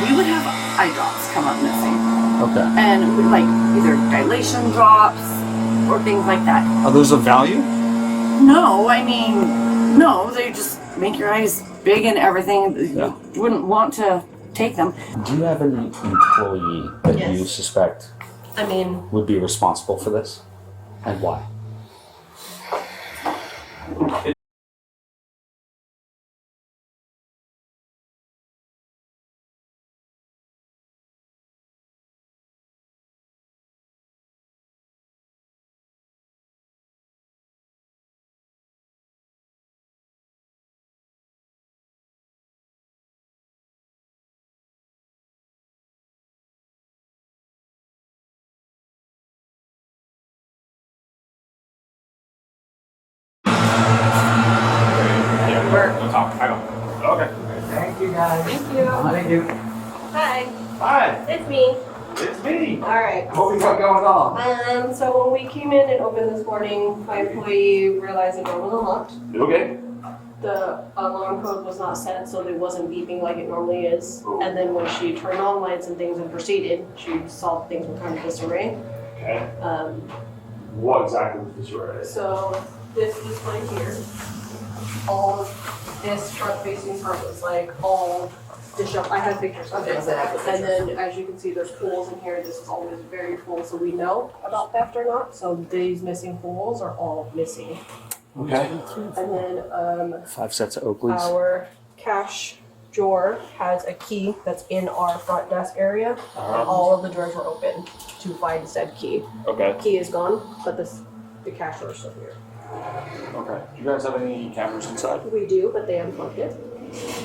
we would have eye drops come up missing. Okay. And like either dilation drops or things like that. Are those of value? No, I mean, no, they just make your eyes big and everything. Yeah. You wouldn't want to take them. Do you have an employee that you Yes. suspect would be responsible for this? And why? Okay. Thank you, guys. Thank you. Thank you. Hi, Hi, it's me. it's me. All right. What we got going on? So when we came in and opened this morning, my employee realized the door was unlocked. Okay. The alarm code was not set, so it wasn't beeping like it normally is. And then when she turned on lights and things and proceeded, she saw things were kind of disarray. Okay. Um, What exactly was this right? so this display here, all of this front-facing part was like all disheveled. I had pictures of it. And then as you can see, there's holes in here. This is always very full, so we know about theft or not. So these missing holes are all missing. Okay. And then 5 sets of Oakleys. our cash drawer has a key that's in our front desk area. And all of the drawers were open to find said key. Okay. Key is gone, but the cash drawer is still here. Okay. Do you guys have any cameras inside? We do, but they unplugged it.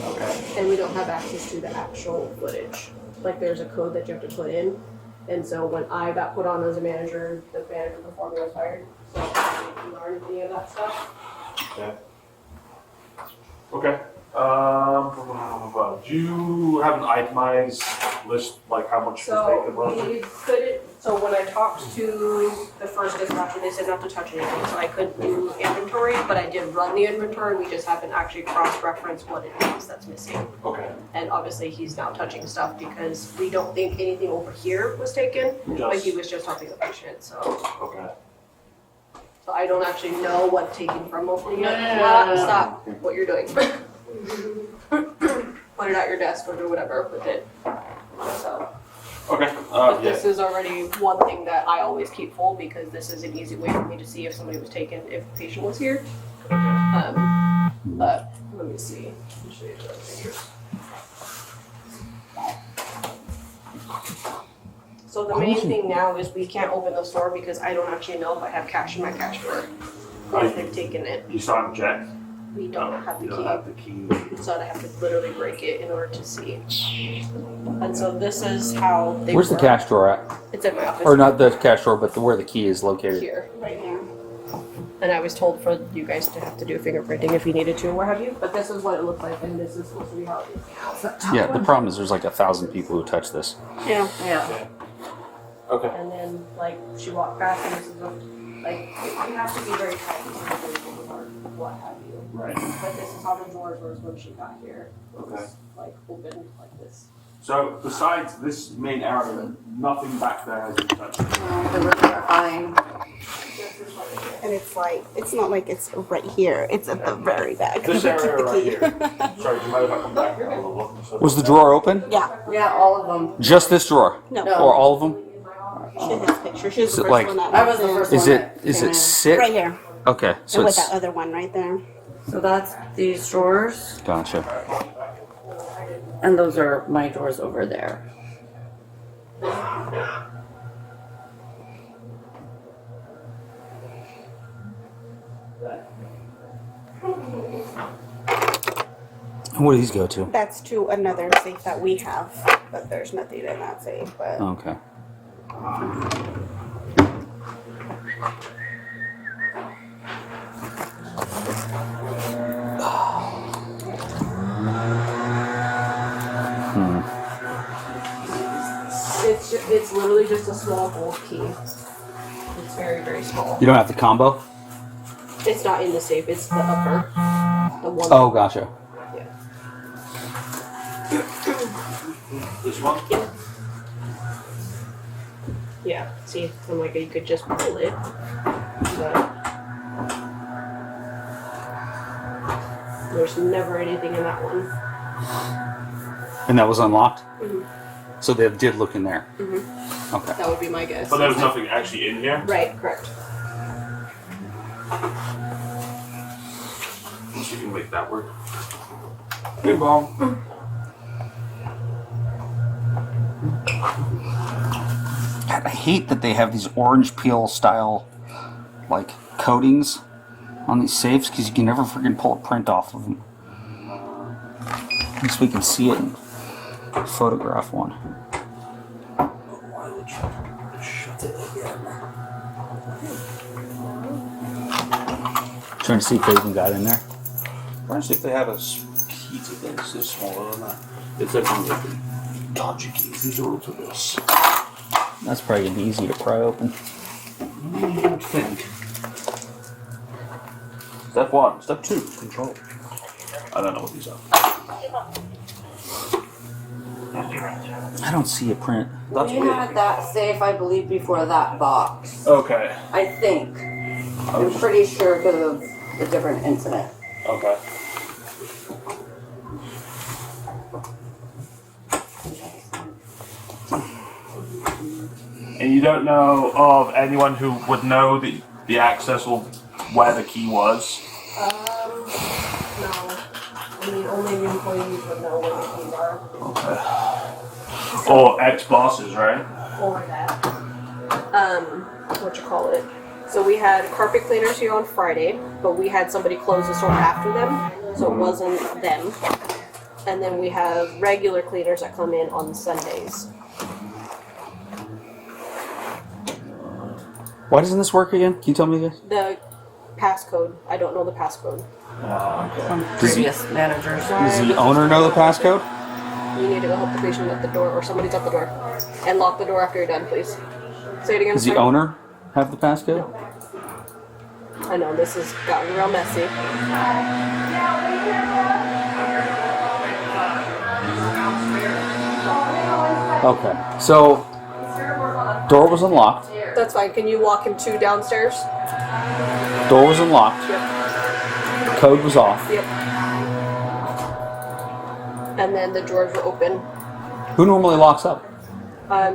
Okay. And we don't have access to the actual footage. Like there's a code that you have to put in. And so when I got put on as a manager, the manager before me was fired. So I didn't learn any of that stuff. Okay. Okay. Do you have an itemized list, like how much was So taken roughly? we couldn't, so when I talked to the first dispatcher, they said not to touch anything, so I couldn't do inventory, but I did run the inventory, we just haven't actually cross-referenced what it is that's missing. Okay. And obviously, he's now touching stuff because we don't think anything over here was taken, but he was just helping the patient, so. Okay. So I don't actually know what taking from over here. No. Stop what you're doing. Put it at your desk or do whatever with it, so. Okay. But Yeah. this is already one thing that I always keep full because this is an easy way for me to see if somebody was taken, if the patient was here. But let me see. Let me show you the other figures. So the main thing now is we can't open the store because I don't actually know if I have cash in my cash drawer. Or if they've taken it. You signed a check? We don't have the You don't key. have the key. So I have to literally break it in order to see. And so this is how they Where's the work. cash drawer at? It's in my office. Or not the cash drawer, but where the key is located. Here, right here. And I was told for you guys to have to do fingerprinting if you needed to or what have you, but this is what it looked like and this is supposed to be how it is now. Yeah, the problem is there's like 1,000 people who touch this. Yeah. Yeah. Okay. And then like she walked past and this is like you have to be very tight or what have you. Right. But this is how the drawers were when she got here. It was, Okay. like open like this. So besides this main area, nothing back there has been touched. The rooms are fine. And it's like, it's not like it's right here, it's at the very back. This Keep area the right key. here. Sorry, do you mind if I come back a little look? Was the drawer open? Yeah, Yeah, all of them. Just this drawer? no, No. Or all of them? she has pictures, she's Is the it first like- one that I was the walked in. first Is one. it that is came it in. sit? Right here, Okay, so and with it's that other one right there. So that's these drawers, gotcha. and those are my drawers over there. And what do these go to? That's to another safe that we have, but there's nothing in that safe, but. Okay. It's literally just a small gold key. It's very, very small. You don't have the combo? It's not in the safe, it's the upper. The one. Oh, gotcha. Yeah. This one? Yeah, see, I'm like, you could just pull it, but there's never anything in that one. And that was unlocked? Mhm. So they did look in there? Mhm. Okay. That would be my guess. But there was nothing actually in here. Right, correct. So you can make that work. Good ball. God, I hate that they have these orange peel style, like, coatings on these safes because you can never freaking pull a print off of them. At least we can see it and photograph one. Why would you shut it again? Trying to see if they even got in there. Why see if they have a key to this? It's smaller than that. It's like one of the dodgy keys. These are all to this. That's probably gonna be easy to pry open. You don't think. Step 1. Step 2. Control. I don't know what these are. I don't see a print. That's We weird. had that safe, I believe, before that box. Okay. I think. I'm pretty sure because of the different incident. Okay. And you don't know of anyone who would know the access or where the key was? No. I mean, only the employees would know where the keys are. Okay. Or ex-bosses, right? Or that. What you call it? So we had carpet cleaners here on Friday, but we had somebody close the store after them, so it wasn't them. And then we have regular cleaners that come in on Sundays. Why doesn't this work again? Can you tell me this? The passcode, I don't know the passcode. From previous managers. Does the owner know the passcode? You need to go help the patient at the door, or somebody's at the door. And lock the door after you're done, please. Say it again. Does the sorry. owner have the passcode? I know, this has gotten real messy. Okay. So, door was unlocked. That's fine. Can you walk him to downstairs? Door was unlocked. Yep. Code was off. Yep. And then the drawers were open. Who normally locks up?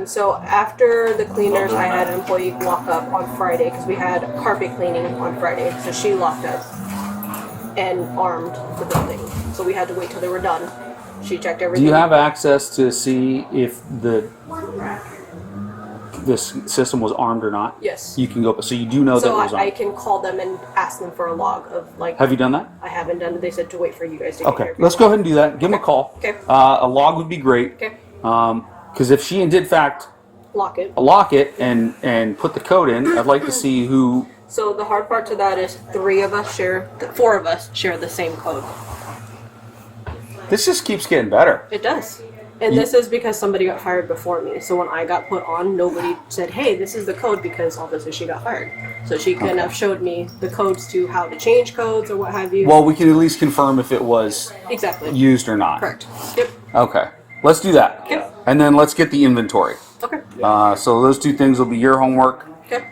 So after the cleaners, I had an employee lock up on Friday because we had carpet cleaning on Friday. So she locked up and armed the building. So we had to wait till they were done. She checked Do everything. you have access to see if this system was armed or not? Yes. You can go, so you do know that it So was I armed. can call them and ask them for a log of like. Have you done that? I haven't done it. They said to wait for you guys to get Okay, here. let's go ahead and do that. Give them a call. Okay. A log would be great. Okay. Because if she did in fact Lock it. lock it and put the code in, I'd like to see who. So the hard part to that is 4 of us share the same code. This just keeps getting better. It does. And this is because somebody got fired before me. So when I got put on, nobody said, hey, this is the code because obviously she got fired. So she couldn't have showed me the codes to how to change codes or what have you. Well, we can at least confirm if it was Exactly. used or not. Correct. Yep. Okay, let's do that. Yep. And then let's get the inventory. Okay. So those two things will be your homework. Okay.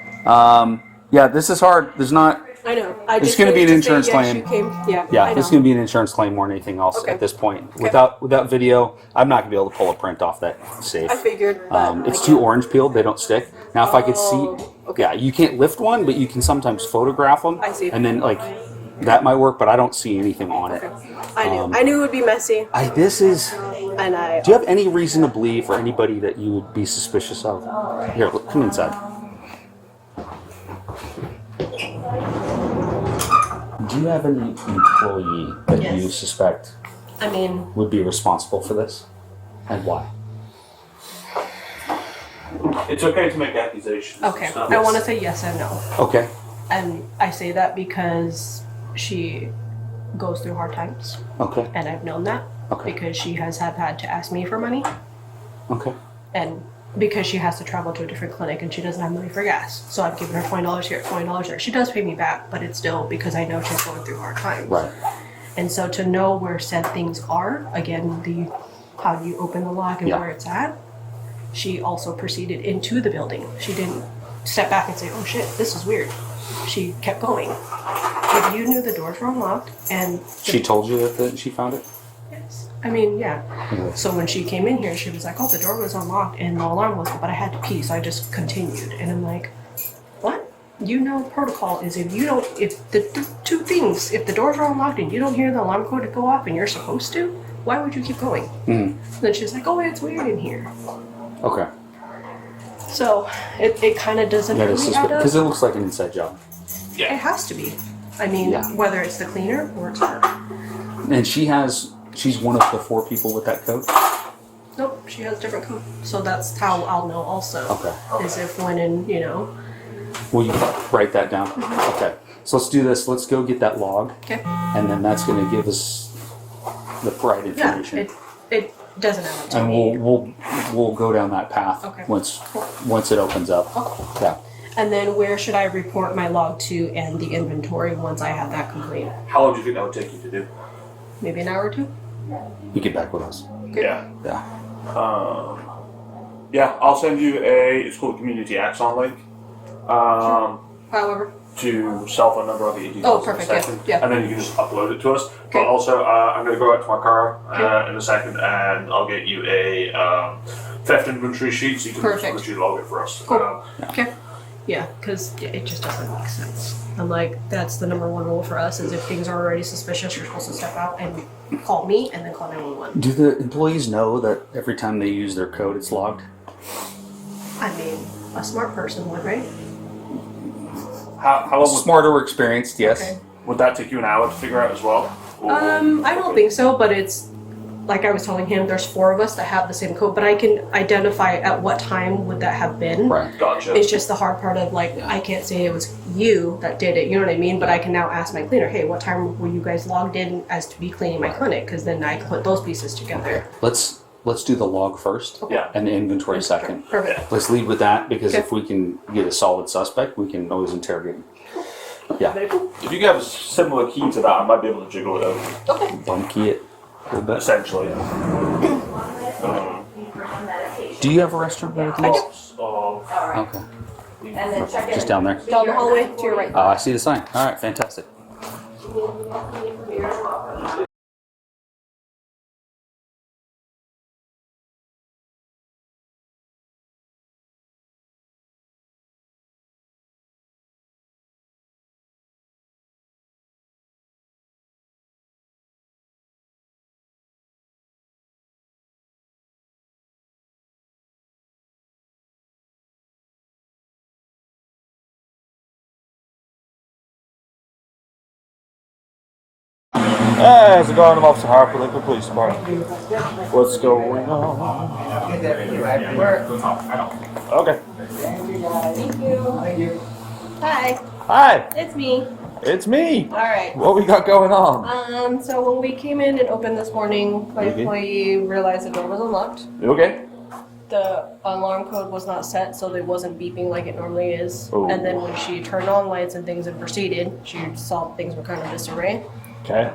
Yeah, this is hard. There's not. I know. I It's just gonna be needed an to say, insurance yes, claim. you came. Yeah. Yeah, I know. it's going to be an insurance claim more than anything else Okay. at this point. Okay. Without video, I'm not going to be able to pull a print off that safe. I figured. But It's I too can't. orange peeled; they don't stick. Now, if I could see, Oh, okay. yeah, you can't lift one, but you can sometimes photograph them. I see. And then that might work, but I don't see anything on it. I knew. I knew it would be messy, This is. and I. Do you have any reason to believe, or anybody that you would be suspicious of? Here, look, come inside. Do you have any employee that you Yes. suspect I mean, would be responsible for this, and why? It's okay to make accusations. and okay. stuff. I want to say yes and no. Okay. And I say that because she goes through hard times, Okay. and I've known that Okay. because she has had to ask me for money, Okay. and because she has to travel to a different clinic and she doesn't have money for gas. So I've given her $20 here, $20 there. She does pay me back, but it's still because I know she's going through hard times. Right. And so to know where said things are, again, the how do you open the lock and Yeah. where it's at, she also proceeded into the building. She didn't step back and say, oh shit, this is weird. She kept going. If you knew the doors were unlocked and She told you that she found it? yes. I mean, yeah. So when she came in here, she was like, oh, the door was unlocked and the alarm wasn't, but I had to pee, so I just continued. And I'm like, what? You know, protocol is if the two things, if the doors are unlocked and you don't hear the alarm code go off and you're supposed to, why would you keep going? Then she's like, oh, it's weird in here. Okay. So it kind of doesn't really add up. Because it looks like an inside job. It has to be. I mean, Yeah. whether it's the cleaner or it's her. And she's one of the 4 people with that code? Nope, she has a different code. So that's how I'll know also. Okay. Is if when in, you know. Will you write that down? Okay. So let's do this. Let's go get that log. Okay. And then that's going to give us the right Yeah, information. it doesn't add up to And me. we'll go down that path Okay. once it opens up. Yeah. And then where should I report my log to and the inventory once I have that complete? How long do you think that would take you to do? Maybe an hour or two? You get back with us. Yeah. Yeah. Yeah, I'll send you it's called a Community Axon link. However. To cell phone number, I'll get you details Oh, in a perfect, yeah, second. yeah. And then you can just upload it to us. Okay. But also, I'm going to go out to my car in a second and I'll get you a theft inventory sheet so you can Perfect. literally log it for us. Cool. Okay. Yeah, because it just doesn't make sense. I'm like, that's the number 1 rule for us is if things are already suspicious, you're supposed to step out and call me and then call 911. Do the employees know that every time they use their code, it's logged? I mean, a smart person would, right? How long Smart or experienced, yes. Okay. would that take you an hour to figure out as well? Or- I don't think so, but it's like I was telling him, there's 4 of us that have the same code, but I can identify at what time would that have been. Right. Gotcha. It's just the hard part of like, I can't say it was you that did it, you know what I mean? But I can now ask my cleaner, hey, what time were you guys logged in as to be cleaning my clinic? Because then I can put those pieces together. Let's do the log first Yeah. and the inventory second. Perfect. Let's lead with that because Okay. if we can get a solid suspect, we can always interrogate him. Yeah. Very cool. If you have a similar key to that, I might be able to jiggle it over, Okay. Bum key it a little bit. essentially. Do you have a restroom there? I do. Okay. And then check Just down there. Down the hallway to your right. Oh, I see the sign. All right, fantastic. Hey, how's it going? I'm Officer Harper, Lakewood Police Department. What's going on? Okay. Hi, Hi, it's me. it's me. All right. What we got going on? So when we came in and opened this morning, my Okay. employee realized the door was unlocked. You okay? The alarm code was not set, so it wasn't beeping like it normally is. Oh. And then when she turned on lights and things and proceeded, she saw things were kind of disarray. Okay.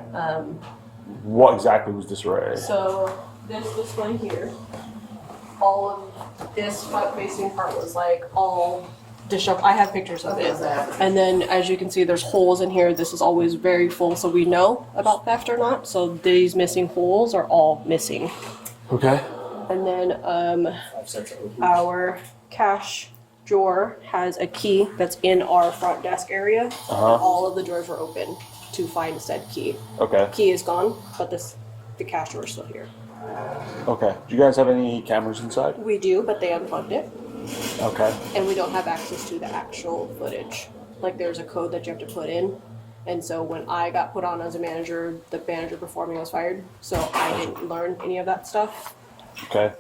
What exactly was disarray? So this display here, all of this front-facing part was like all disheveled. I have pictures of it. And then as you can see, there's holes in here. This is always very full, so we know about theft or not. So these missing holes are all missing. Okay. And then our cash drawer has a key that's in our front desk area. All of the drawers were open to find said key. Okay. Key is gone, but the cash drawer is still here. Okay. Do you guys have any cameras inside? We do, but they unplugged it, Okay. and we don't have access to the actual footage. Like there's a code that you have to put in, and so when I got put on as a manager, the manager before me was fired, so I didn't learn any of that stuff. Okay.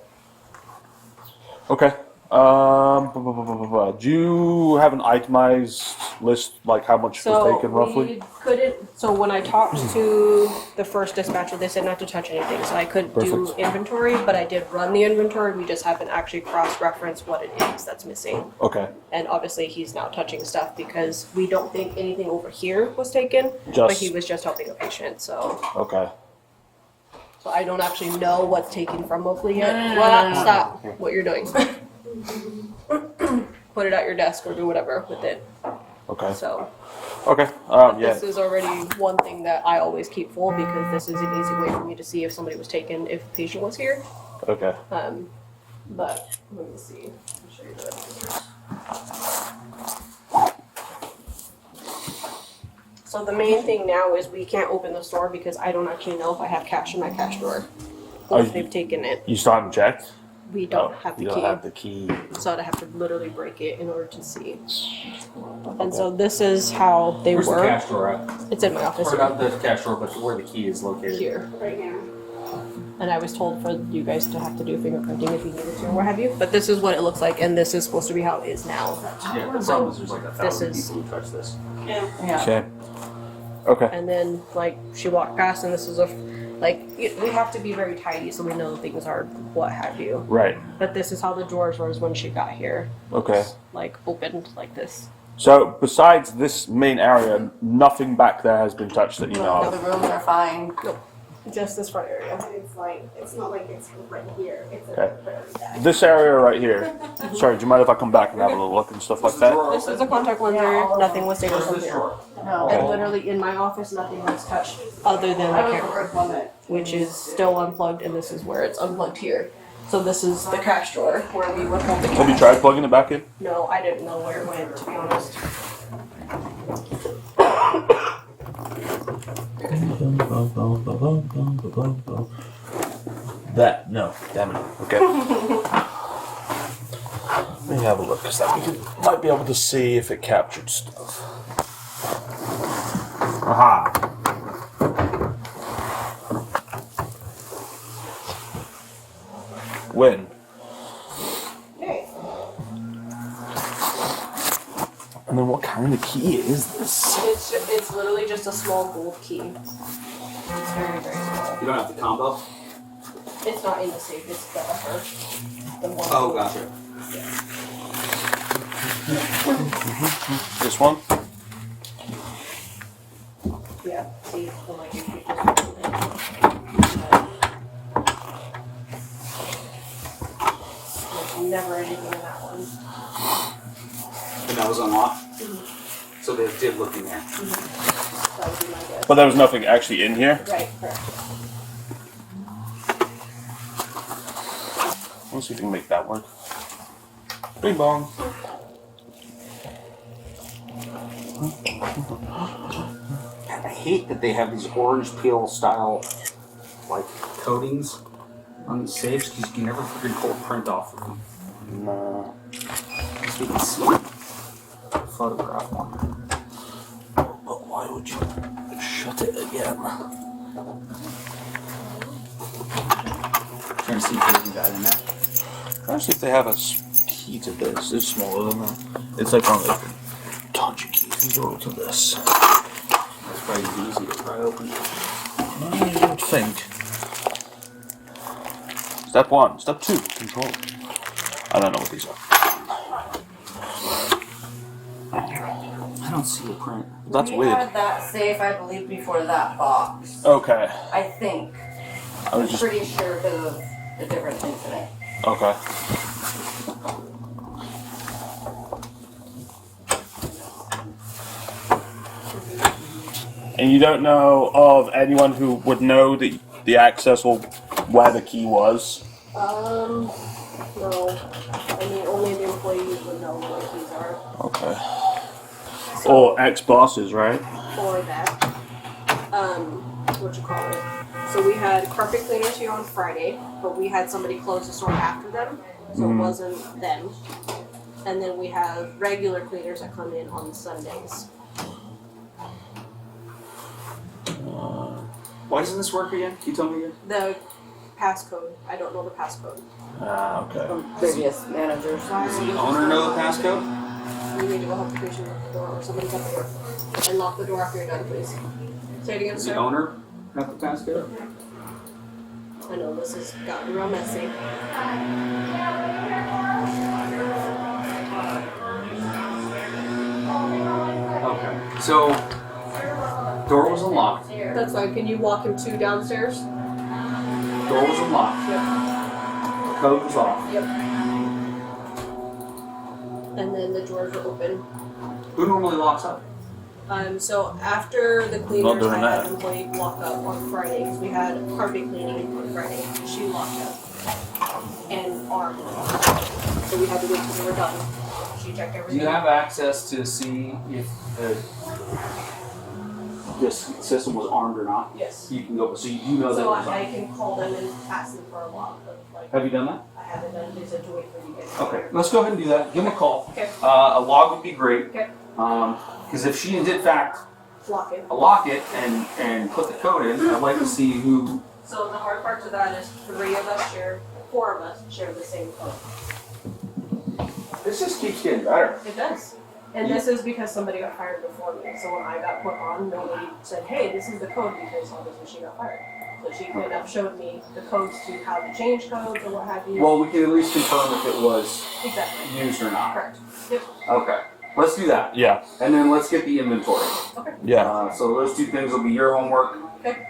Okay. Do you have an itemized list, like how much was So taken roughly? we couldn't. So when I talked to the first dispatcher, they said not to touch anything. So I couldn't do Perfect. inventory, but I did run the inventory. We just haven't actually cross-referenced what it is that's missing. Okay. And obviously, he's now touching stuff because we don't think anything over here was taken, but Just- he was just helping a patient. So Okay. So I don't actually know what's taken from Oakley yet. No, no, no, Well, no, no. stop what you're doing. Put it at your desk or do whatever with it. Okay. So Okay. but Yeah. this is already one thing that I always keep full because this is an easy way for me to see if somebody was taken if the patient was here. Okay. But let me see. I'll show you the registers. So the main thing now is we can't open the store because I don't actually know if I have cash in my cash drawer. Or if they've taken it. You still haven't checked? We don't have the You key. don't have the key. So I'd have to literally break it in order to see. And so this is how they Where's the were. cash drawer at? It's in my office Or not the cash drawer, but where the key is located. here. Right here. And I was told for you guys to have to do fingerprinting if you needed to or what have you. But this is what it looks like, and this is supposed to be how it is now. Yeah, the So, problem is there's like this 1,000 is- people who touch this. Yeah. Okay. Okay. And then like she walked past, and this is we have to be very tidy so we know things are what have you. Right. But this is how the drawers was when she got here, Okay. like opened like this. So besides this main area, nothing back there has been touched that you know No, of. the rooms are fine. Just this front area. And it's like, it's not like it's right here. It's at Okay. the very back. This area right here. Sorry, do you mind if I come back and have a little look and stuff like that? This is a contact lenser. Nothing was taken from here. No. And literally in my office, nothing was touched other than the camera, which is still unplugged, and this is where it's unplugged here. So this is the cash drawer where we would hold the Have you cash. tried plugging it back in? No, I didn't know where it went, to be honest. That, no, damn it. Okay. Let me have a look, because might be able to see if it captured stuff. Aha. When? Okay. And then what kind of key is this? It's literally just a small gold key. It's very, very small. You don't have the combo? It's not in the safe, it's the upper. The one. Oh, gotcha. This one? Yeah, see, so like if you just There's never anything in that one. And that was unlocked? So they did look in there. That would be my guess. But there was nothing actually in here? Right, correct. Let's see if we can make that work. Bing bong. I hate that they have these orange peel style like coatings on these safes because you can never freaking pull a print off of them. No. So you can see a photograph one. But why would you shut it again? Trying to see if there's any guy in there. Trying to see if they have a key to this. It's smaller than that. It's like one of the dodgy keys. You go to this. That's probably easy to pry open. I would think. Step 1. Step 2. Control. I don't know what these are. I don't see a print. That's we weird. had that safe, I believe, before that box. Okay. I think. I was I'm just pretty sure because of the different things in it. okay. And you don't know of anyone who would know the access or where the key was? No. I mean, only the employees would know what keys are. Okay. Or ex-bosses, right? For that. What you call it? So we had carpet cleaners here on Friday, but we had somebody close the store after them, so it wasn't them. And then we have regular cleaners that come in on Sundays. Why doesn't this work again? Can you tell me again? The passcode, I don't know the passcode. Okay. From previous managers. Does the owner know the passcode? You need to go help the patient lock the door, or somebody's up there. And lock the door after you're done, please. Say it again, Does the sir. owner have the passcode? I know this has gotten real messy. Okay. So, door was unlocked. That's fine. Can you walk him to downstairs? door was unlocked. Yep. The code was off. Yep. And then the drawers were open. Who normally locks up? So after the Not cleaners, doing I had that. an employee lock up on Friday because we had carpet cleaning on Friday. She locked up and armed. So we had to wait till they were done. She checked Do everything. you have access to see if this system was armed or not? Yes. You can go, so you do know that it So was I armed. can call them and ask them for a lock, but like Have you done that? I haven't done. They said to wait for you guys. Okay, let's go ahead and do that. Give them a call. Okay. A log would be great. Okay. Because if she did in fact Lock it. lock it and put the code in, I'd like to see who. So the hard part to that is 4 of us share the same code. This just keeps getting better. It does. And this is because somebody got fired before me. So when I got put on, nobody said, hey, this is the code because obviously she got fired. So she could have showed me the codes to how to change codes or what have you. Well, we can at least confirm if it was Exactly. used or not. Correct. Yep. Okay, let's do that. Yeah. And then let's get the inventory. Okay. Yeah. So those two things will be your homework. Okay.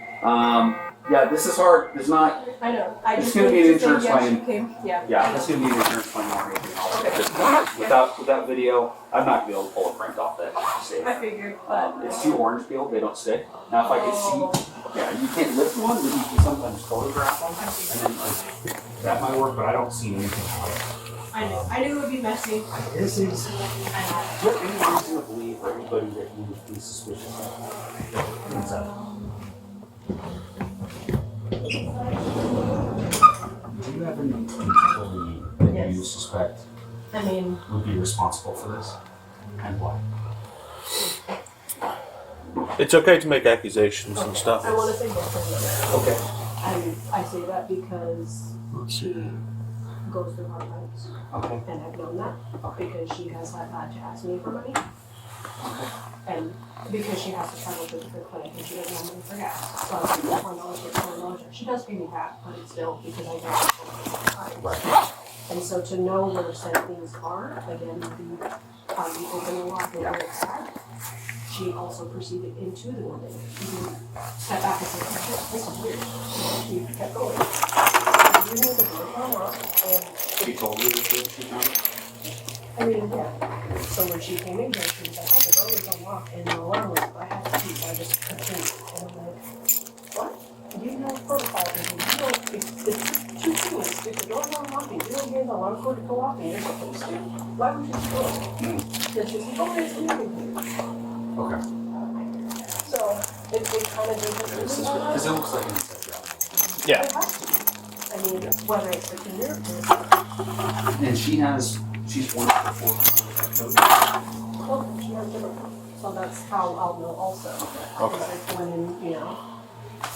Yeah, this is hard. There's not. I know. I It's just gonna be wanted an to say, insurance yeah, claim. she came. Yeah. Yeah, that's gonna be an insurance claim or anything else. Okay. Just without video, I'm not gonna be able to pull a print off that safe. I figured, but It's too orange peeled. They don't stick. Now, if I could see, yeah, you can't lift one, but you can sometimes photograph them, and then like that might work. But I don't see anything on it. I knew it would be messy. This is. I know. Is there any reason to believe for everybody that you would be suspicious of? Do you have any employee that you Yes. suspect I mean, would be responsible for this? And why? It's okay to make accusations and stuff. I want to say yes and no. Okay. I say that because she goes through hard times, Okay. and I've known that because she has had to ask me for money, and because she has to travel to a different clinic and she doesn't have money for gas. So I was like, $4 she does pay me back, but it's still because I don't have time. And so to know where said things are, again, the open and lock and where it's at, she also proceeded into the building. She didn't step back and say, oh shit, this is weird. She kept going. You knew the door was unlocked, and She told you that she found it? I mean, yeah. So when she came in here, she was like, oh, the door was unlocked and the alarm was, I had to keep, I just continued. And I'm like, what? You know protocol, and you don't, it's two things. If the door's unlocked and you don't hear the alarm code go off and you're supposed to, why would you do it? Then she's like, oh, there's nothing here. Okay. So it kind of didn't Because it looks like an inside job. Yeah. It has to. I mean, whether it's the cleaner And she's one of the 4 code. or, she has different. So that's how I'll know also. Okay. Is if when, you know,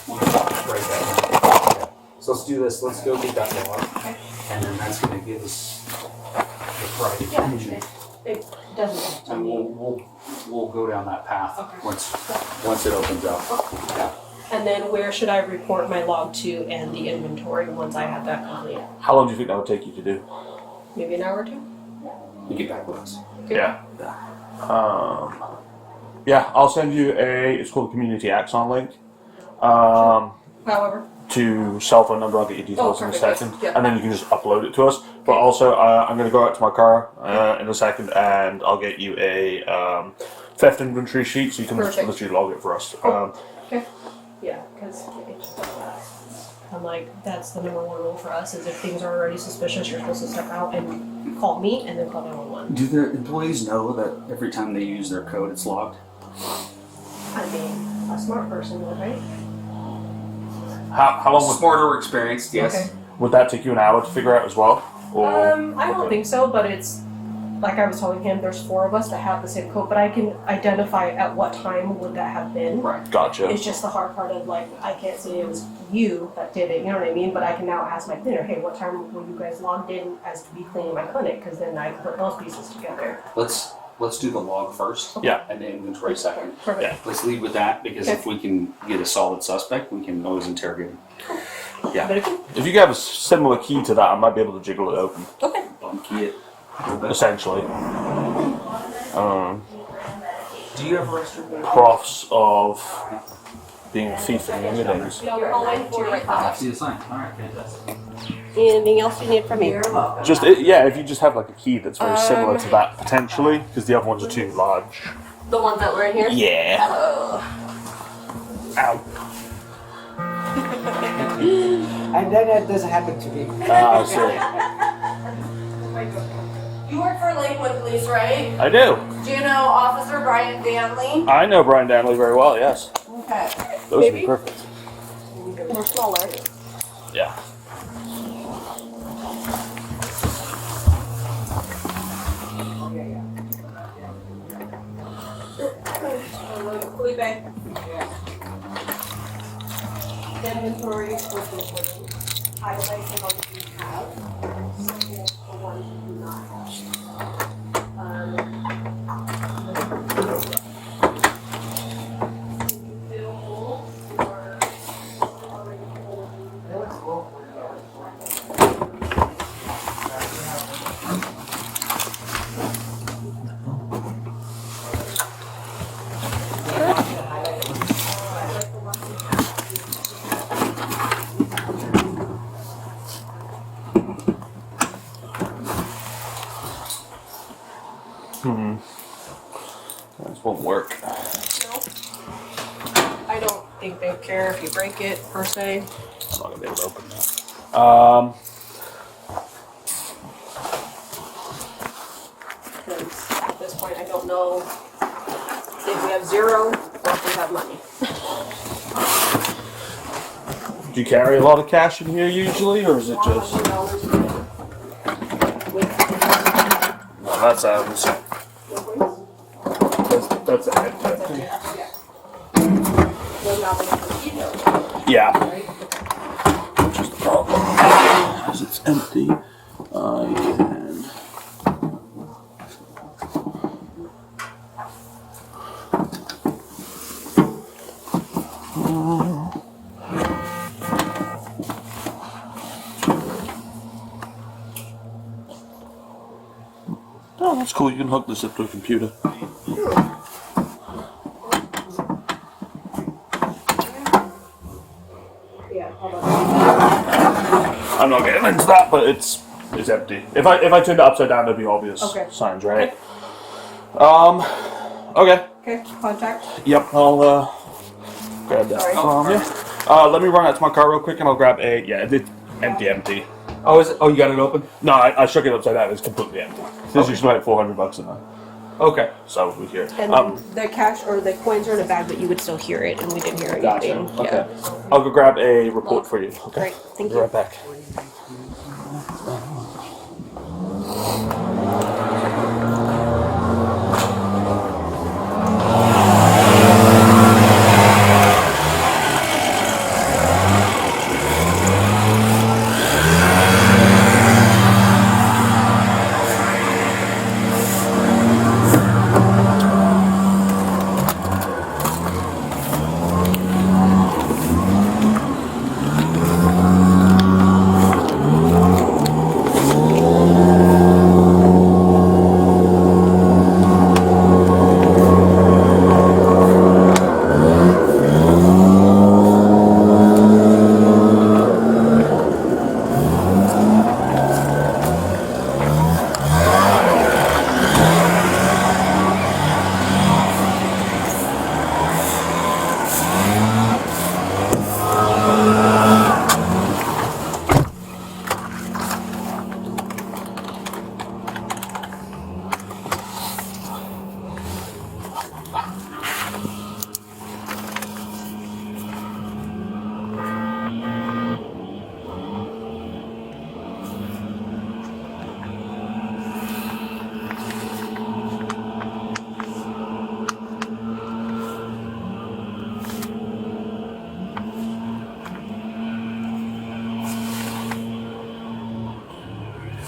Right there. So let's do this. Let's go get that log. Okay. And then that's gonna give us the private yeah, engine. it doesn't to And me. we'll go down that path Okay. once it opens up. Yeah. And then where should I report my log to and the inventory once I have that complete? How long do you think that would take you to do? Maybe an hour or two? You get back with us. Yeah. Yeah, I'll send you it's called a Community Axon link. However. To cell phone number, I'll get your details in a perfect. second, Yeah. and then you can just upload it to us. But also, I'm going to go out to my car in a second, and I'll get you a theft inventory sheet so you can Perfect. literally log it for us. Okay. Yeah, because it just does that. I'm like, that's the number one rule for us is if things are already suspicious, you're supposed to step out and call me and then call 911. Do the employees know that every time they use their code, it's logged? I mean, a smart person would, right? How long Smarter or experienced, yes. Okay. would that take you an hour to figure out as well? Or I don't think so, but it's like I was telling him, there's 4 of us that have the same code, but I can identify at what time would that have been. Right. Gotcha. It's just the hard part of like, I can't say it was you that did it, you know what I mean? But I can now ask my cleaner, hey, what time were you guys logged in as to be cleaning my clinic? Because then I can put those pieces together. Let's do the log first. Yeah. And the inventory second. Perfect. Yeah. Let's lead with that because Okay. if we can get a solid suspect, we can always interrogate him. Yeah. But if- If you have a similar key to that, I might be able to jiggle it open, okay. Bump key it a little bit. essentially. Do you have a restroom? Profs of being a thief in your days. You're hallway to your right now. See the sign. All right, fantastic. Anything else you need from me? Just yeah, if you just have like a key that's very similar to that potentially, because the other ones are too large. The ones that were in here? Yeah. Ow. And then it doesn't happen to me. Ah, I see. You work for Lakewood Police, right? I do. Do you know Officer Brian Danley? I know Brian Danley very well. Yes. Okay. Those would be perfect. They're smaller. Yeah. Felipe. Inventory, highlight the ones you have, the ones you do not This won't work. I don't think they care if you break it, per se. I'm not gonna be able to open that. Because at this point, I don't know if we have zero or if we have money. Do you carry a lot of cash in here usually, or is it just? Well, that sounds. That's it. Yeah. Which is the problem. As it's empty, I can. Oh, that's cool. You can hook this up to a computer. Yeah, hold on. I'm not getting into that, but it's empty. If I turned it upside down, there'd be obvious Okay. signs, right? Okay. Okay, contact. Yep. I'll grab that Sorry. from you. Let me run out to my car real quick, and I'll grab a. Yeah, it's empty. Oh, is it? Oh, you got it open? No, I shook it upside down. It's completely empty. This is like $400 in there. Okay. So we're here. And then the cash or the coins are in a bag, but you would still hear it, and we didn't hear Gotcha. anything. Okay. Yeah. I'll go grab a report for you. Okay. Great, thank Be you. right back.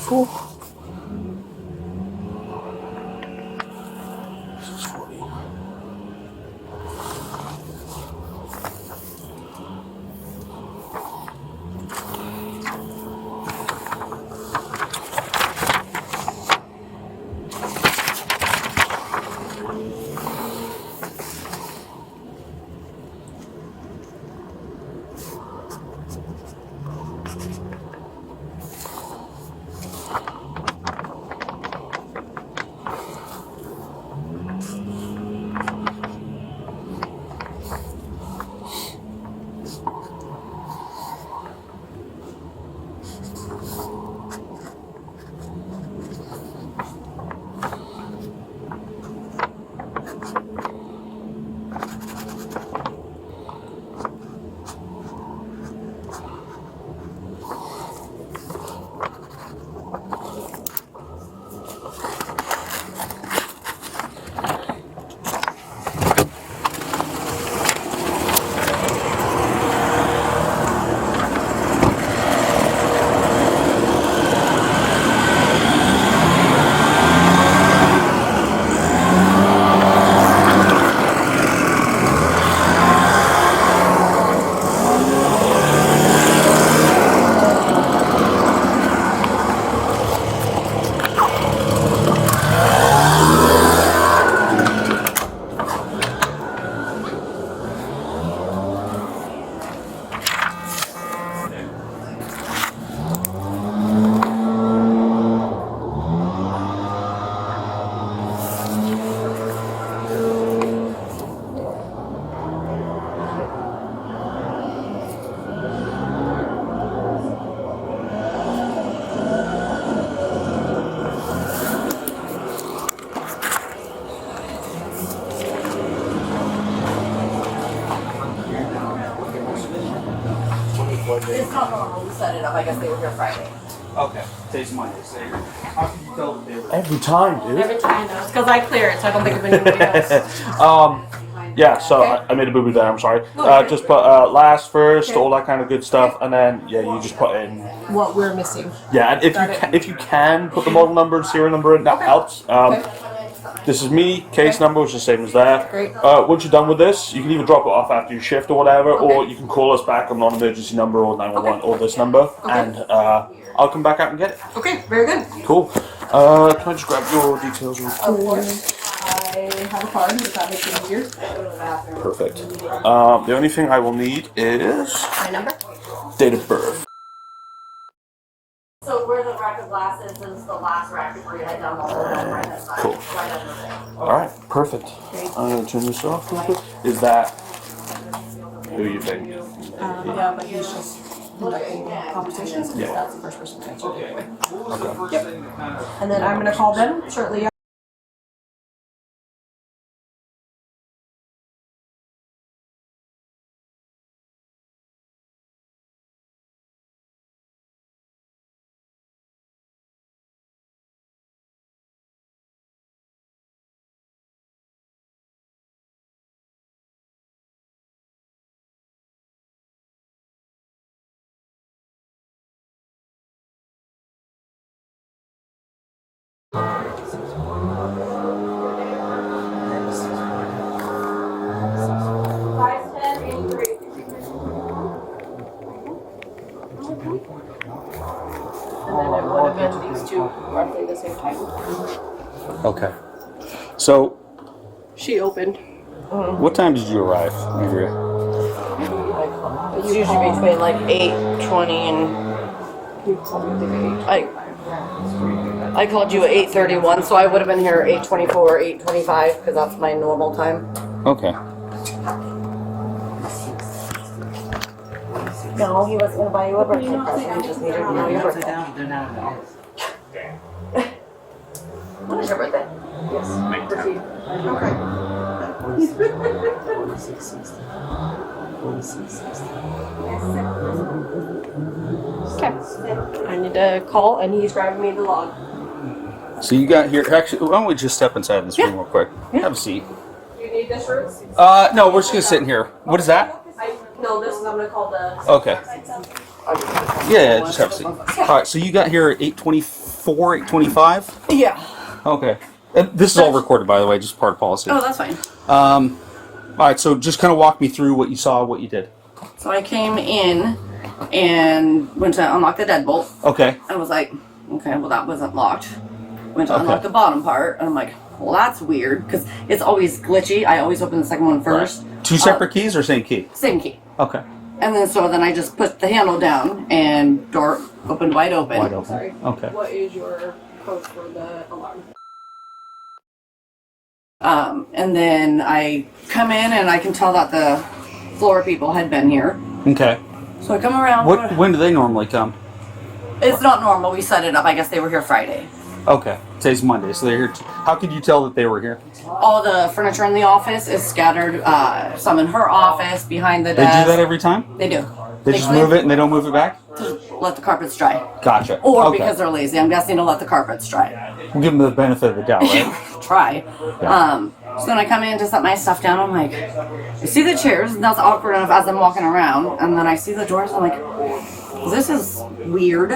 Whew. This is funny. not normal. We set it up. I guess they were here Friday. Okay. Today's Monday. So how can you tell that they were? Every time, dude. Every time, because I clear it, so I don't think of anybody else. Yeah, so I made a boo-boo there, I'm sorry. Just put last first, all that kind of good stuff, and then, yeah, you just put in... What we're missing. Yeah, and if you can put the model number and serial number in, that helps. This is me, case number, which is the same as that. Great. Once you're done with this, you can either drop it off after your shift or whatever, or you can call us back on non-emergency number or 911 or this number, and I'll come back out and get it. Okay, very good. Cool. Can I just grab your details real quick? Of course. I have a card, if that makes it easier. Perfect. The only thing I will need is My number? date of birth. So where the rack of glasses is the last rack before you head down the hall on the right hand side. Cool. Right under there. Alright, perfect. I'm going to turn this off real quick. Is that who you think? Yeah, but he's just conducting competitions, and that's the first person to answer it anyway. Okay. Yep. And then I'm gonna call them shortly. And then it would have been these two roughly the same time. Okay. So, She opened. what time did you arrive, Andrea? It's usually between like 8:20 and I called you at 8:31, so I would have been here at 8:24, 8:25, because that's my normal time. Okay. No, he wasn't gonna buy you a birthday present. He just needed to know your birthday. When is your birthday? Okay. I need to call, and he's grabbing me the log. So you got here. Actually, why don't we just step inside this room real quick? Have a seat. You need this room? No, we're just gonna sit in here. What is that? No, this is, I'm gonna call the. Okay. Yeah, just have a seat. All right. So you got here at 8:24, 8:25. Yeah. Okay. And this is all recorded, by the way, just part of policy. Oh, that's fine. All right. So just kind of walk me through what you saw, what you did. So I came in and went to unlock the deadbolt. Okay. I was like, okay, well that wasn't locked. Went to unlock Okay. the bottom part, and I'm like, well that's weird, because it's always glitchy. I always open the second one first. Two separate keys or same key? Same key. Okay. And then I just put the handle down, and door opened wide open. Wide open. Sorry. Okay. What is your code for the alarm? And then I come in, and I can tell that the floor people had been here. Okay. So I come around. When do they normally come? It's not normal. We set it up. I guess they were here Friday. Okay. Today's Monday, so they're here. How could you tell that they were here? All the furniture in the office is scattered. Some in her office, behind the They desk. do that every time? They do. They just move it and they don't move it back? To let the carpets dry. Gotcha. Or Okay. because they're lazy. I'm guessing to let the carpets dry. We'll give them the benefit of the doubt, right? Try. So then I come in to set my stuff down. I'm like, I see the chairs, and that's awkward enough as I'm walking around. And then I see the doors. I'm like, this is weird.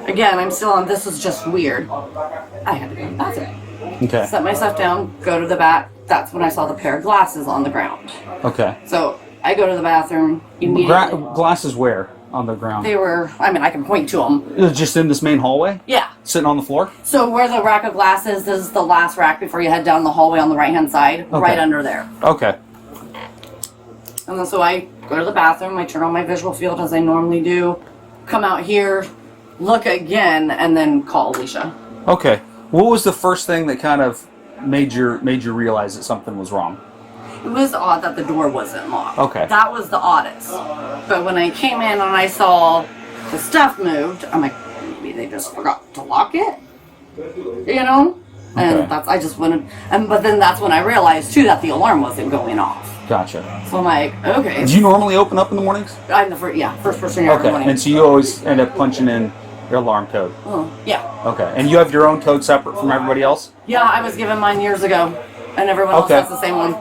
Again, I'm still on, this is just weird. I had to go to the bathroom. Okay. Set my stuff down, go to the back. That's when I saw the pair of glasses on the ground. Okay. So I go to the bathroom immediately. Glasses where on the ground? They were, I mean, I can point to them. It was just in this main hallway? Yeah. Sitting on the floor? So where the rack of glasses is, the last rack before you head down the hallway on the right-hand side, right under there. Okay. And then so I go to the bathroom, I turn on my visual field as I normally do, come out here, look again, and then call Alicia. Okay. What was the first thing that kind of made you realize that something was wrong? It was odd that the door wasn't locked. Okay. That was the oddest. But when I came in and I saw the stuff moved, I'm like, maybe they just forgot to lock it? You know? And Okay. I just wanted, but then that's when I realized too that the alarm wasn't going off. Gotcha. So I'm like, okay. Do you normally open up in the mornings? I'm the first person here every Okay. morning. And so you always end up punching in your alarm code. Oh, yeah. Okay. And you have your own code separate from everybody else? Yeah, I was given mine years ago, and everyone else Okay. has the same one.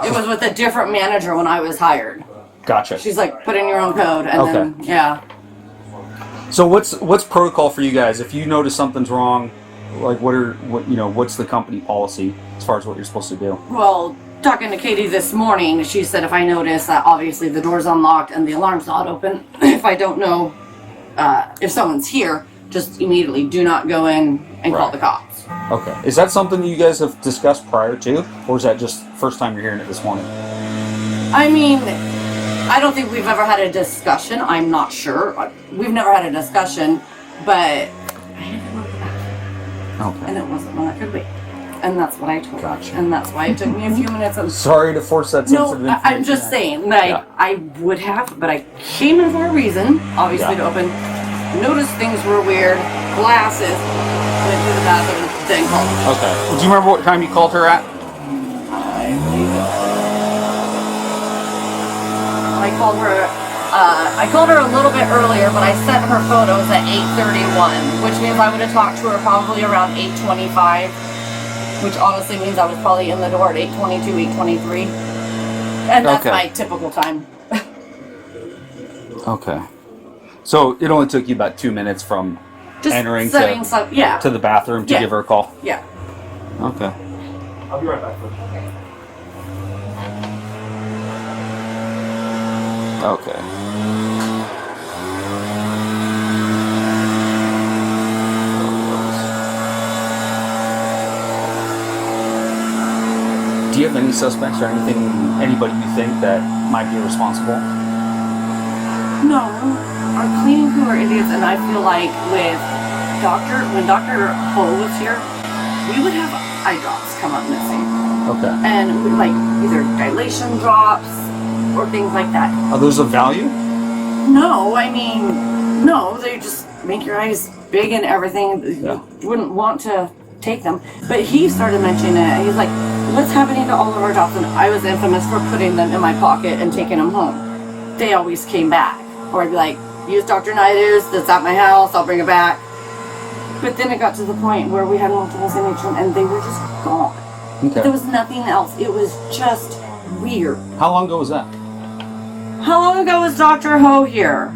It was with a different manager when I was hired. Gotcha. She's like, put in your own code, and then, yeah. So what's protocol for you guys? If you notice something's wrong, like what's the company policy as far as what you're supposed to do? Well, talking to Katie this morning, she said if I notice that obviously the door's unlocked and the alarm's not open, if I don't know if someone's here, just immediately do not go in and call Right. the cops. Okay. Is that something you guys have discussed prior to, or is that just first time you're hearing it this morning? I mean, I don't think we've ever had a discussion. I'm not sure. We've never had a discussion, but Okay. and it wasn't one that could wait. And that's what I told her. Gotcha. And that's why it took me a few minutes. And Sorry to force that sensitive no, information. I'm just saying, like, Yeah. I would have, but I came in for a reason, obviously, Yeah. to open. Noticed things were weird. Glasses. Went to the bathroom. Then called. Okay. Do you remember what time you called her at? I called her a little bit earlier, but I sent her photos at 8:31, which means I would have talked to her probably around 8:25, which honestly means I was probably in the door at 8:22, 8:23. And that's Okay. my typical time. Okay. So it only took you about 2 minutes from Just entering setting to, some, yeah. to the bathroom to Yeah. give her a call? Yeah. Okay. I'll be right back. Folks. Okay. Do you have any suspects or anybody you think that might be responsible? No, our cleaning crew are idiots, and I feel like when Dr. Ho was here, we would have eye drops come up missing. Okay. And like either dilation drops or things like that. Are those of value? No, I mean, no, they just make your eyes big and everything. Yeah. You wouldn't want to take them. But he started mentioning it. He's like, what's happening to all of our drops? And I was infamous for putting them in my pocket and taking them home. They always came back. Or I'd be like, use Dr. Naidu's, that's at my house, I'll bring it back. But then it got to the point where we had multiples in each room and they were just gone. Okay. There was nothing else. It was just weird. How long ago was that? How long ago was Dr. Ho here?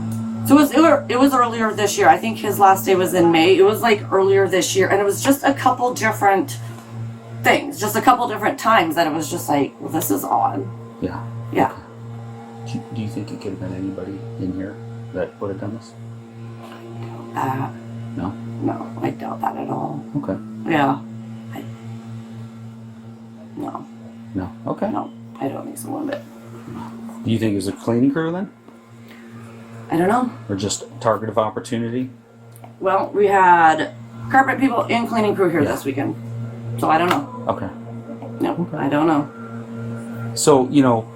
So it was earlier this year. I think his last day was in May. It was like earlier this year, and it was just a couple different things, just a couple different times that it was just like, well, this is odd. Yeah. Yeah. Do you think it could have been anybody in here that would have done this? No? No, I doubt that at all. Okay. Yeah. No, No. Okay. no, I don't think so one bit. Do you think it was a cleaning crew then? I don't know. Or just target of opportunity? Well, we had carpet people and cleaning crew here this weekend. So I don't know. Okay. No, I don't know. So,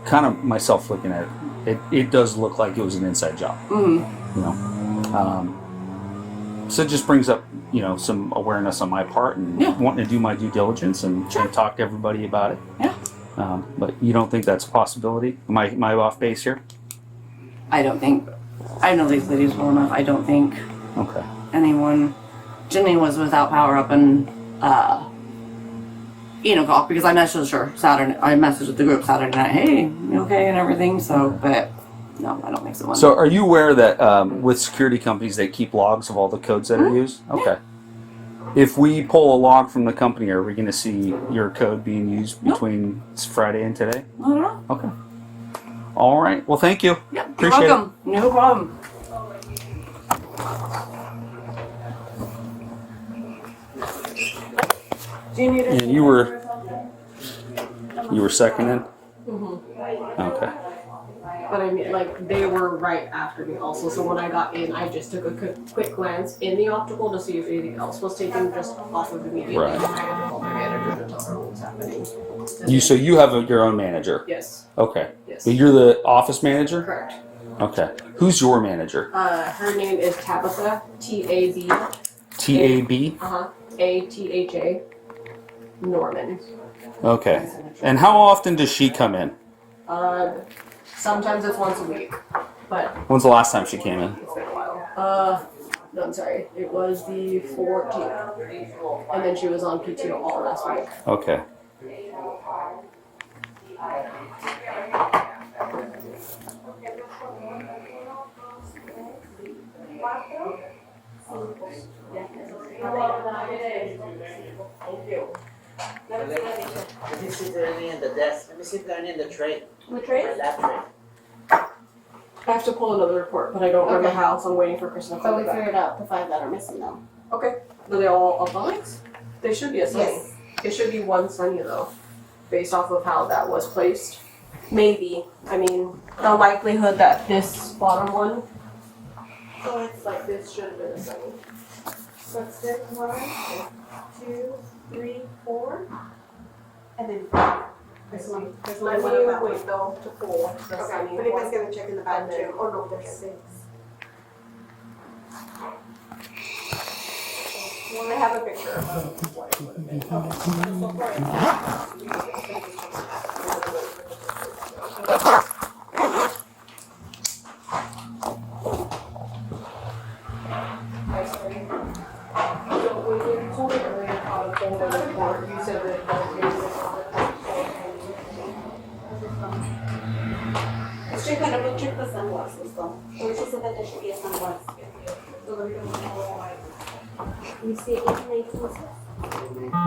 kind of myself looking at it, it does look like it was an inside job. So it just brings up, some awareness on my part and Yeah. wanting to do my due diligence and talk to everybody about it. Yeah. But you don't think that's a possibility? Am I off base here? I don't think, I know these ladies well enough. I don't think Okay. anyone, Jenny was without power up in Enoch because I messaged her Saturday, I messaged the group Saturday night, hey, you okay and everything, so, but no, I don't think so. So are you aware that with security companies, they keep logs of all the codes that are used? Okay. If we pull a log from the company, are we going to see your code being used between Friday and today? I don't know. Okay. All right. Well, thank you. Yeah, you're Appreciate welcome. No problem. Do you need it. And you were seconding? Okay. But I mean, like, they were right after me also, so when I got in, I just took a quick glance in the optical to see if anything else was taken just off of immediately. Right. And I had to call my manager to tell her what was happening. So you have your own manager? Yes, Okay. yes. But you're the office manager? Correct. Okay. Who's your manager? Her name is Tabitha, T-A-B, TAB? A-T-H-A, Norman. Okay. And how often does she come in? Sometimes it's once a week, but When's the last time she came in? it's been a while. No, I'm sorry. It was the 14th, and then she was on PTO all last week. Okay. Let me see if there are any in the desk. Let me see if there are any in the tray. The tray? My lab tray. I have to pull another report, but I don't remember Okay. how, so I'm waiting for Kristen to So call we me back. figured out the 5 that are missing though. Okay. Are they all Atomics? They should be a Sunny. Yes. It should be one Sunny though, based off of how that was placed. Maybe. I mean, the likelihood that this bottom one, So it's like this, should have been a Sunny. so it's this 1, 2, 3, 4, and then this one. There's Let only me one of that one. wait though to pull the Okay, Sunny but you one. guys gonna check in the back And then- too. Oh no, there's 6. Well, I have a picture of what it would have been. So when you told me earlier how to pull the report, you said that Let's check that. We'll check the sunglasses though. So she said that there should be a sunglass. So we're gonna follow like. You see it in 18.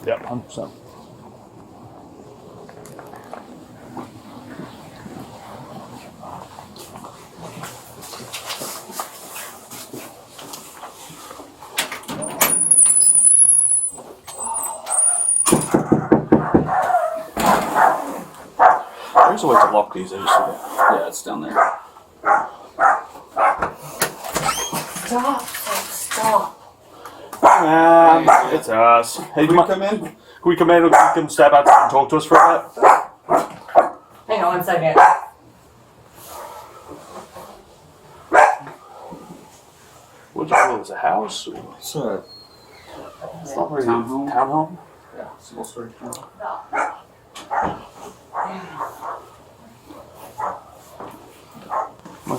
Yep, 100%. There's a way to lock these. I just forget. Yeah, it's down there. Stop. It's us. Hey, Can we come in? Can we come in and you can step outside and talk to us for a bit? Hang on 1 second. What'd you call it? A house? It's a It's not really Townhome? Townhome? yeah, single story town.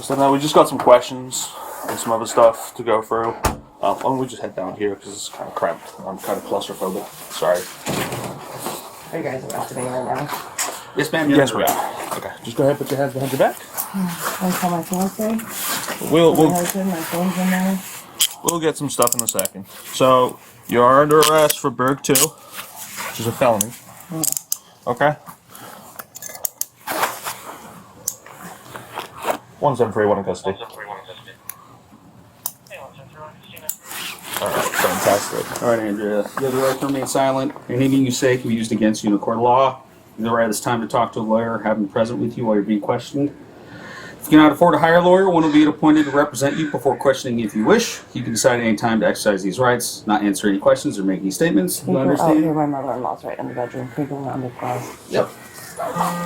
So we just got some questions and some other stuff to go through. Why don't we just head down here because it's kind of cramped. I'm kind of claustrophobic. Sorry. Are you guys investigating right now? Yes, ma'am. Yes, we are. Okay, just go ahead, put your hands behind your back. Can I call my fiance? We'll My husband, my phone's in there. we'll get some stuff in a second. So you are under arrest for Berg 2, which is a felony. Okay. 173, in custody. Alright, fantastic. All right, Andrea. You have the right to remain silent. Anything you say can be used against you in a court of law. You have the right at this time to talk to a lawyer, have him present with you while you're being questioned. If you cannot afford to hire a lawyer, one will be appointed to represent you before questioning if you wish. You can decide at any time to exercise these rights, not answer any questions or make any statements. You Oh, understand? here, my mother-in-law's right in the bedroom. Can we go around the class? Yep.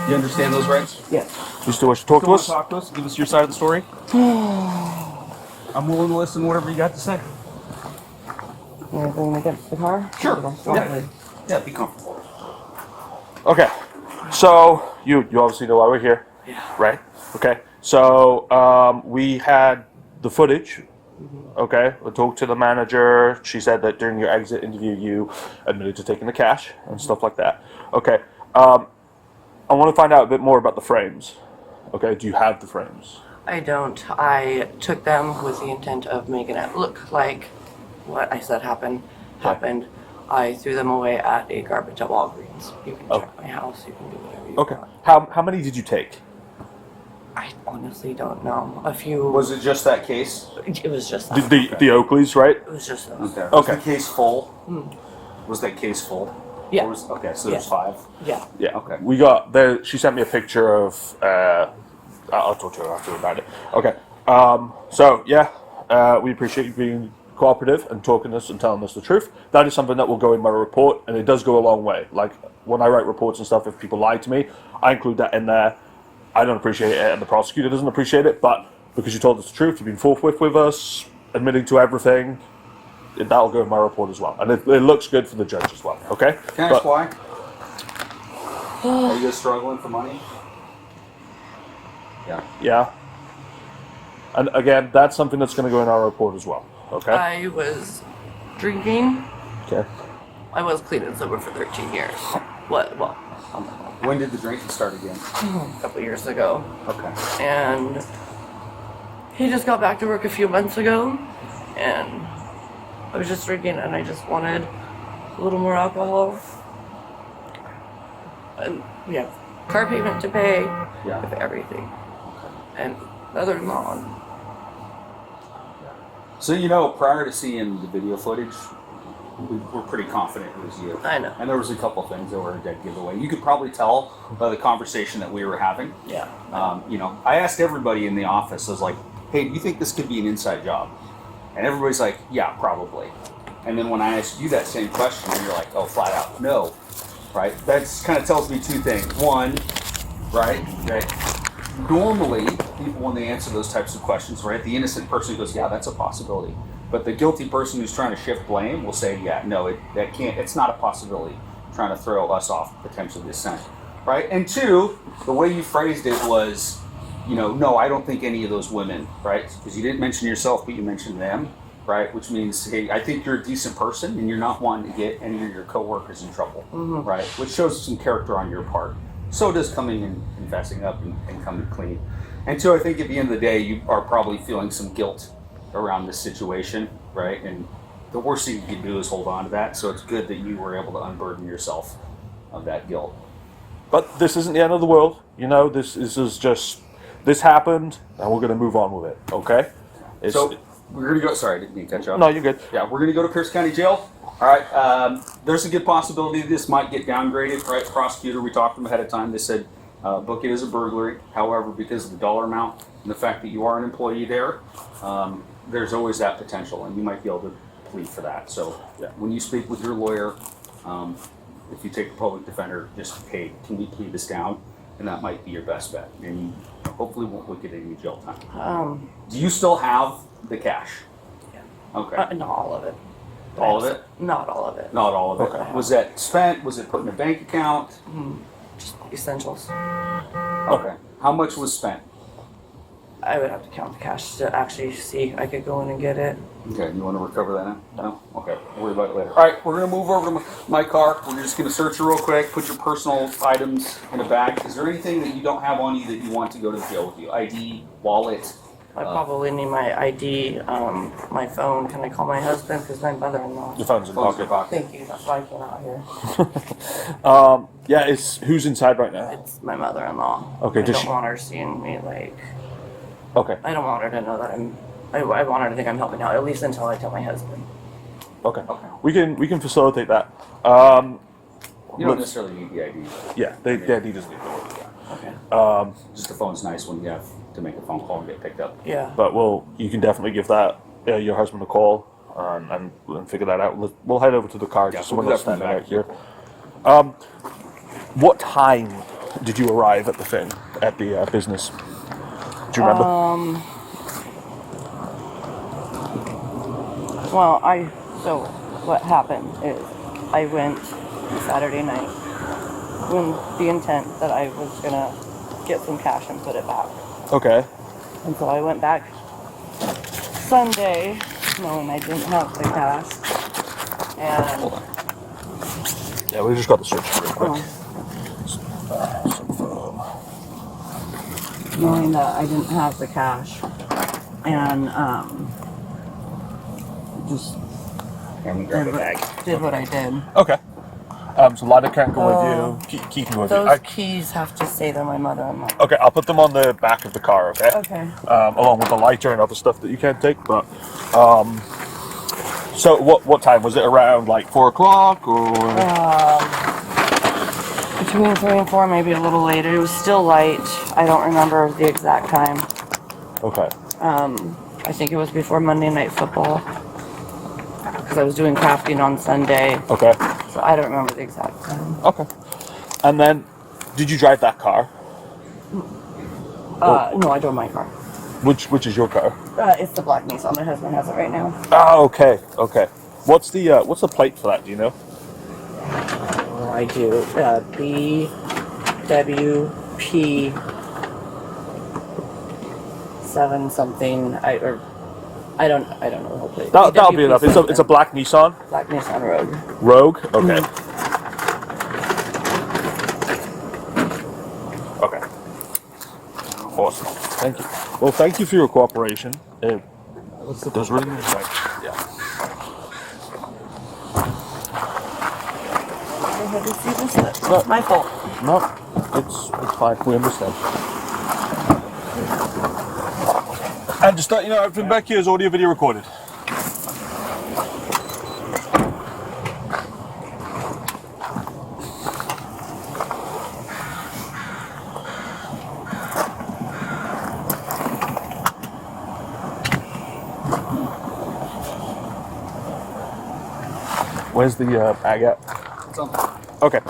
You understand those rights? Yes. You still wish to talk to us? Talk to us. Give us your side of the story. I'm willing to listen to whatever you got to say. Anything to get the car? Sure. Yeah, be comfortable. Okay, so you obviously know why we're here, right? Okay, so we had the footage. Okay, we talked to the manager. She said that during your exit interview, you admitted to taking the cash and stuff like that. Okay, I want to find out a bit more about the frames. Okay, do you have the frames? I don't. I took them with the intent of making it look like what I said happened. I threw them away at a garbage at Walgreens. You can Oh. check my house. You can do whatever you Okay. want. How many did you take? I honestly don't know. A few. Was it just that case? It was just The that. the Oakleys, right? It was just those. Okay. Okay. Was the case full? Was that case full? Yeah. Or was, okay, so there's Yeah. 5. Yeah. Yeah. Okay. We got there. She sent me a picture of. I'll talk to her after about it. Okay. So yeah, we appreciate you being cooperative and talking us and telling us the truth. That is something that will go in my report, and it does go a long way. Like when I write reports and stuff, if people lie to me, I include that in there. I don't appreciate it, and the prosecutor doesn't appreciate it. But because you told us the truth, you've been forthwith with us, admitting to everything. That'll go in my report as well, and it looks good for the judge as well. Okay. Can I ask why? Are you guys struggling for money? Yeah. Yeah. And again, that's something that's going to go in our report as well. Okay. I was drinking. Okay. I was clean and sober for 13 years. What? Well, When did the drinking start again? a couple years ago. Okay. And he just got back to work a few months ago, and I was just drinking, and I just wanted a little more alcohol. And we have car payment to pay, we have Yeah. everything, and mother-in-law. So you know, prior to seeing the video footage, we were pretty confident it was you. I know. And there was a couple things that were a dead giveaway. You could probably tell by the conversation that we were having. Yeah. You know, I asked everybody in the office, I was like, hey, do you think this could be an inside job? And everybody's like, yeah, probably. And then when I asked you that same question, you're like, oh, flat out, no. Right? That kind of tells me two things. One, right, that normally people, when they answer those types of questions, right, the innocent person goes, yeah, that's a possibility. But the guilty person who's trying to shift blame will say, yeah, no, that can't, it's not a possibility. Trying to throw us off potentially the scent. Right? And two, the way you phrased it was, you know, no, I don't think any of those women, right? Because you didn't mention yourself, but you mentioned them, right? Which means, hey, I think you're a decent person and you're not wanting to get any of your coworkers in trouble, right? Which shows some character on your part. So does coming and confessing up and coming clean. And two, I think at the end of the day, you are probably feeling some guilt around this situation, right? And the worst thing you can do is hold on to that. So it's good that you were able to unburden yourself of that guilt. But this isn't the end of the world. You know, this is just, this happened, and we're going to move on with it, okay? It's, So we're gonna go. Sorry, I didn't mean to cut you off. no, you're good. Yeah, we're gonna go to Pierce County Jail. All right. There's a good possibility this might get downgraded. Right, prosecutor. We talked to them ahead of time. They said book it as a burglary. However, because of the dollar amount and the fact that you are an employee there, there's always that potential, and you might be able to plead for that. So Yeah. when you speak with your lawyer, if you take a public defender, just hey, can we plead this down? And that might be your best bet, and you hopefully won't look at any jail time. Do you still have the cash? Yeah. Okay. Not all of it. All of it? Not all of it. Not all of it. Okay. Was that spent? Was it put in a bank account? Just essentials. Okay. How much was spent? I would have to count the cash to actually see. I could go in and get it. Okay. You want to recover that now? No? Okay. We'll worry about it later. All right. We're going to move over to my car. We're just going to search it real quick. Put your personal items in a bag. Is there anything that you don't have on you that you want to go to the jail with you? ID, wallet? I probably need my ID, my phone. Can I call my husband? Because my mother-in-law. Your phone's in the Phone's in pocket. your pocket. Thank you. That's why I came out here. Yeah, it's who's inside right now? It's my mother-in-law. Okay, I does don't she- want her seeing me like. Okay. I don't want her to know that I want her to think I'm helping out. At least until I tell my husband. Okay. Okay. We can facilitate that. You don't let's- necessarily need the ID. Yeah, he doesn't need to. Okay. Just the phone's nice when you have to make a phone call and get picked up. Yeah. But you can definitely give that your husband a call and figure that out. We'll head over to the car. Yeah, Just we'll someone do else that from standing the right back. here. What time did you arrive at the thing at the business? Do you remember? Well, so what happened is I went Saturday night with the intent that I was gonna get some cash and put it back. Okay. And so I went back Sunday knowing I didn't have the cash. And Yeah, we just got the search real quick. oh, Some phone. knowing that I didn't have the cash and just Here, I'm gonna grab a bag. Did what I did. Okay. So Lida can't go with you. Key can go with you. Those keys have to say they're my mother-in-law. Okay, I'll put them on the back of the car. Okay. Okay. Along with the lighter and other stuff that you can't take. But so what time was it? Around like 4 o'clock or? Between 3 and 4, maybe a little later. It was still light. I don't remember the exact time. Okay. I think it was before Monday Night Football. Because I was doing crafting on Sunday. Okay. So I don't remember the exact time. Okay. And then, did you drive that car? No, I drove my car. Which is your car? It's the black Nissan. My husband has it right now. Oh, okay. Okay. What's the plate for that? Do you know? Oh, I do. BWP 7 something. I don't know the whole plate. That'll be enough. It's a black Nissan black Nissan Rogue. Rogue. Okay. Okay. Awesome. Thank you. Well, thank you for your cooperation. It does really nice. Yeah. I had to see this. It's my fault. No, it's fine. We understand. And just let you know, everything back here is audio video recorded. Where's the bag at? It's on. Okay.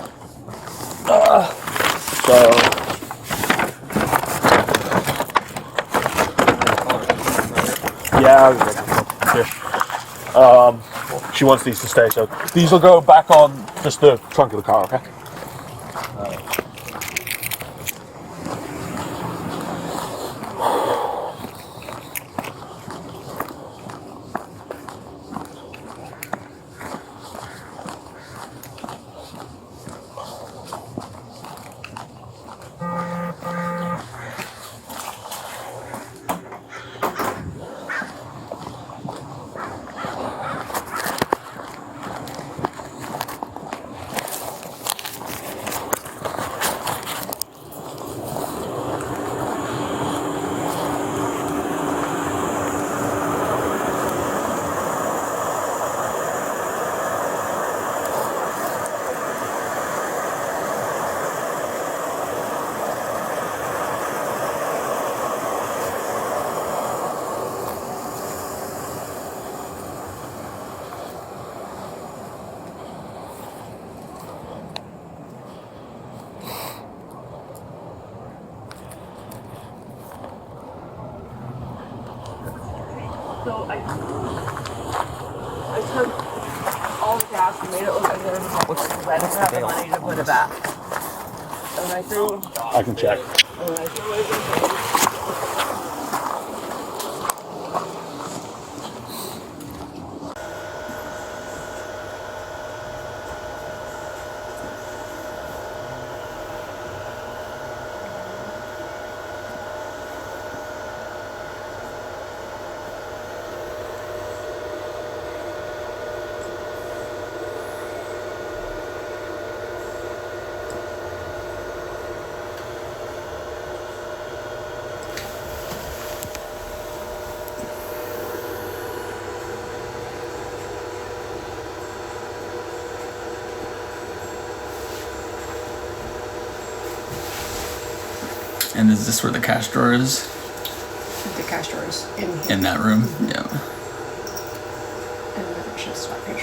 Yeah. Here. She wants these to stay, so these will go back on just the trunk of the car. Okay. So I took all the gas and made it look like there was a couple of I didn't have the money to put it back. And I threw I can check. it And is this where the cash drawer is? The cash drawer is in here. In that room? Yeah. And then it's just not here.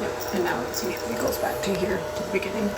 Yep, and now it usually goes back to here, to the beginning.